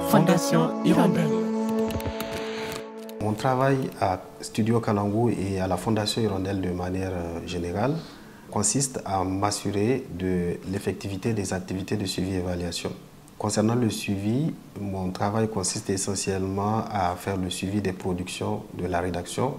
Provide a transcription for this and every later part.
Fondation Hirondelle. Mon travail à Studio Kalangu et à la Fondation Hirondelle de manière générale consiste à m'assurer de l'effectivité des activités de suivi et évaluation. Concernant le suivi, mon travail consiste essentiellement à faire le suivi des productions de la rédaction,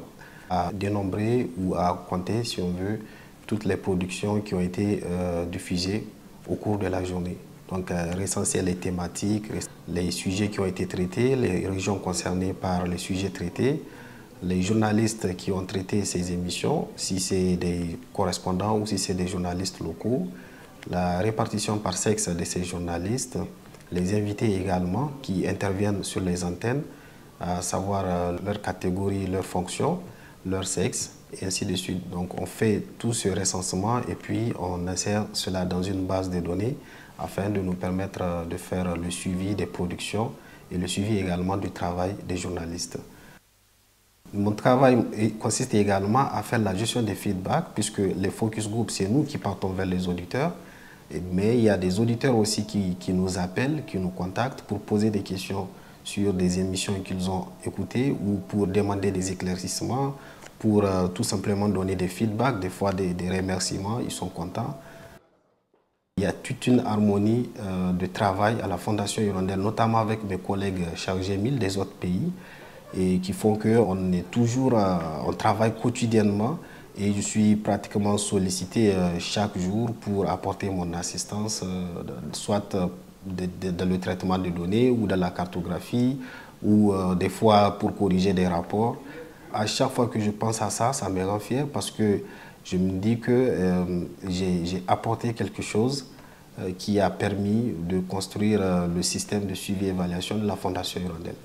à dénombrer ou à compter, si on veut, toutes les productions qui ont été diffusées au cours de la journée. Donc, recenser les thématiques, les sujets qui ont été traités, les régions concernées par les sujets traités, les journalistes qui ont traité ces émissions, si c'est des correspondants ou si c'est des journalistes locaux, la répartition par sexe de ces journalistes, les invités également qui interviennent sur les antennes, à savoir leur catégorie, leur fonction, leur sexe, et ainsi de suite. Donc on fait tout ce recensement et puis on insère cela dans une base de données afin de nous permettre de faire le suivi des productions et le suivi également du travail des journalistes. Mon travail consiste également à faire la gestion des feedbacks, puisque les focus group, c'est nous qui partons vers les auditeurs, mais il y a des auditeurs aussi qui nous appellent, qui nous contactent pour poser des questions sur des émissions qu'ils ont écoutées ou pour demander des éclaircissements, pour tout simplement donner des feedbacks, des fois des remerciements, ils sont contents. Il y a toute une harmonie de travail à la Fondation Hirondelle, notamment avec mes collègues chargés 1000 des autres pays, et qui font qu'on est toujours, on travaille quotidiennement et je suis pratiquement sollicité chaque jour pour apporter mon assistance, soit dans le traitement de données ou dans la cartographie ou des fois pour corriger des rapports. À chaque fois que je pense à ça, ça me rend fier parce que je me dis que j'ai apporté quelque chose qui a permis de construire le système de suivi et évaluation de la Fondation Hirondelle.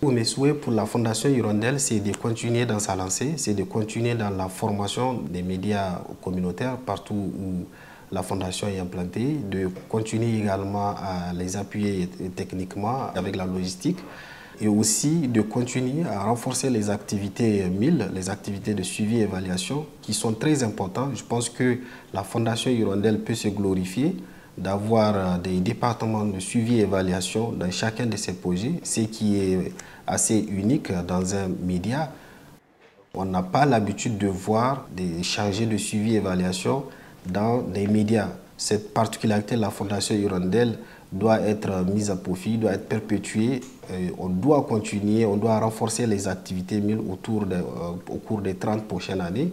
Mes souhaits pour la Fondation Hirondelle, c'est de continuer dans sa lancée, c'est de continuer dans la formation des médias communautaires partout où la Fondation est implantée, de continuer également à les appuyer techniquement avec la logistique et aussi de continuer à renforcer les activités 1000, les activités de suivi et évaluation qui sont très importantes. Je pense que la Fondation Hirondelle peut se glorifier d'avoir des départements de suivi et évaluation dans chacun de ces projets, ce qui est assez unique dans un média. On n'a pas l'habitude de voir des chargés de suivi et évaluation dans des médias. Cette particularité de la Fondation Hirondelle doit être mise à profit, doit être perpétuée. On doit continuer, on doit renforcer les activités 1000 au cours des 30 prochaines années